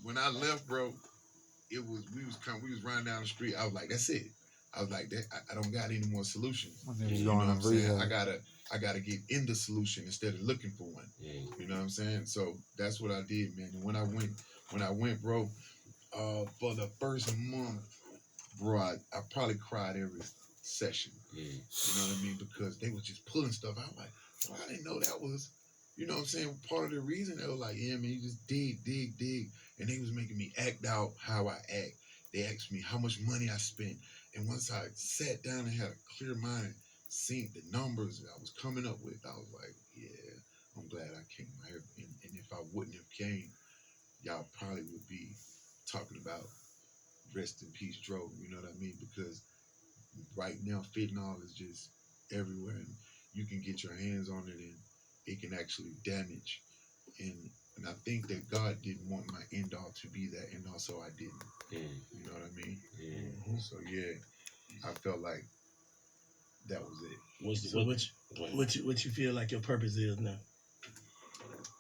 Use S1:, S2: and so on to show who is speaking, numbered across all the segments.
S1: when I left, bro, we was running down the street. I was like, that's it. I was like, I don't got any more solutions. You know what I'm saying? I gotta get in the solution instead of looking for one. You know what I'm saying? So that's what I did, man. And when I went, bro, for the first month, bro, I probably cried every session. You know what I mean? Because they was just pulling stuff out. Like, well, I didn't know that was, you know what I'm saying, part of the reason. They were like, yeah, man, you just dig. And they was making me act out how I act. They asked me how much money I spent. And once I sat down and had a clear mind, seeing the numbers that I was coming up with, I was like, yeah, I'm glad I came here. And if I wouldn't have came, y'all probably would be talking about rest in peace, Dro. You know what I mean? Because right now, fentanyl is just everywhere, and you can get your hands on it, and it can actually damage. And I think that God didn't want my end all to be that, and also I didn't. You know what I mean? So yeah, I felt like that was it.
S2: What you feel like your purpose is now?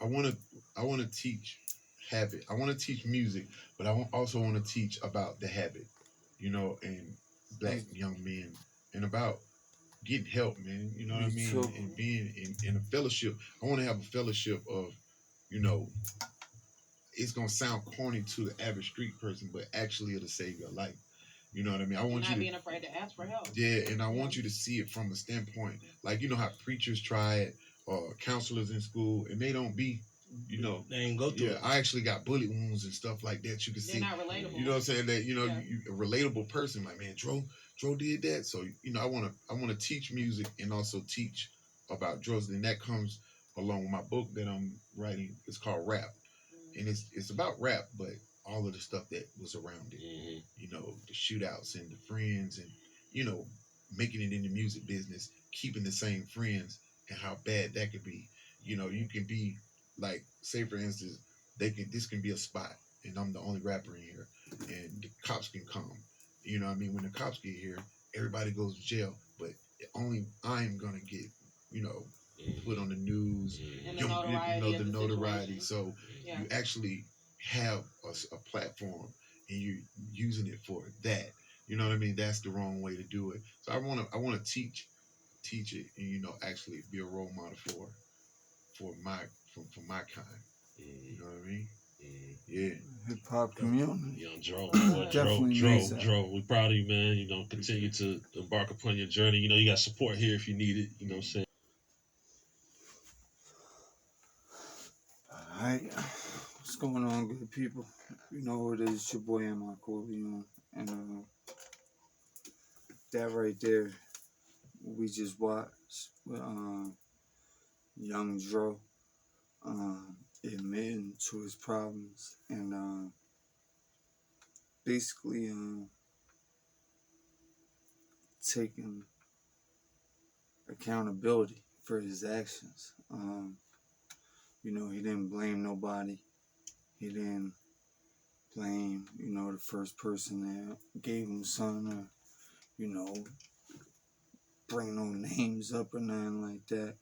S1: I want to teach habit. I want to teach music, but I also want to teach about the habit, you know, and black young men, and about getting help, man. You know what I mean? And being in a fellowship. I want to have a fellowship of, you know, it's gonna sound corny to the average street person, but actually it'll save your life. You know what I mean? I want you
S3: not being afraid to ask for help.
S1: Yeah, and I want you to see it from a standpoint, like, you know how preachers try it, or counselors in school, and they don't be, you know,
S2: they ain't go through it.
S1: I actually got bullet wounds and stuff like that. You can see,
S3: they're not relatable.
S1: You know what I'm saying? That, you know, you a relatable person, like, man, Dro did that. So, you know, I wanna teach music and also teach about drugs, and that comes along with my book that I'm writing. It's called Rap, and it's about rap, but all of the stuff that was around it. You know, the shootouts and the friends, and, you know, making it in the music business, keeping the same friends, and how bad that could be. You know, you can be like, say for instance, this can be a spot, and I'm the only rapper in here, and the cops can come. You know what I mean? When the cops get here, everybody goes to jail, but only I'm gonna get, you know, put on the news,
S3: and the
S1: notoriety. So you actually have a platform, and you're using it for that. You know what I mean? That's the wrong way to do it. So I want to teach it, and, you know, actually be a role model for my kind. You know what I mean? Yeah.
S4: Hip hop community.
S5: Young Dro,
S4: Definitely
S5: we proud of you, man. You know, continue to embark upon your journey. You know, you got support here if you need it. You know what I'm saying?
S4: Alright. What's going on, good people? You know who it is, it's your boy M-I-Corleone. And that right there, we just watched with young Dro admitting to his problems, and basically taking accountability for his actions. You know, he didn't blame nobody. He didn't blame, you know, the first person that gave him something, or, you know, bring no names up or nothing like that.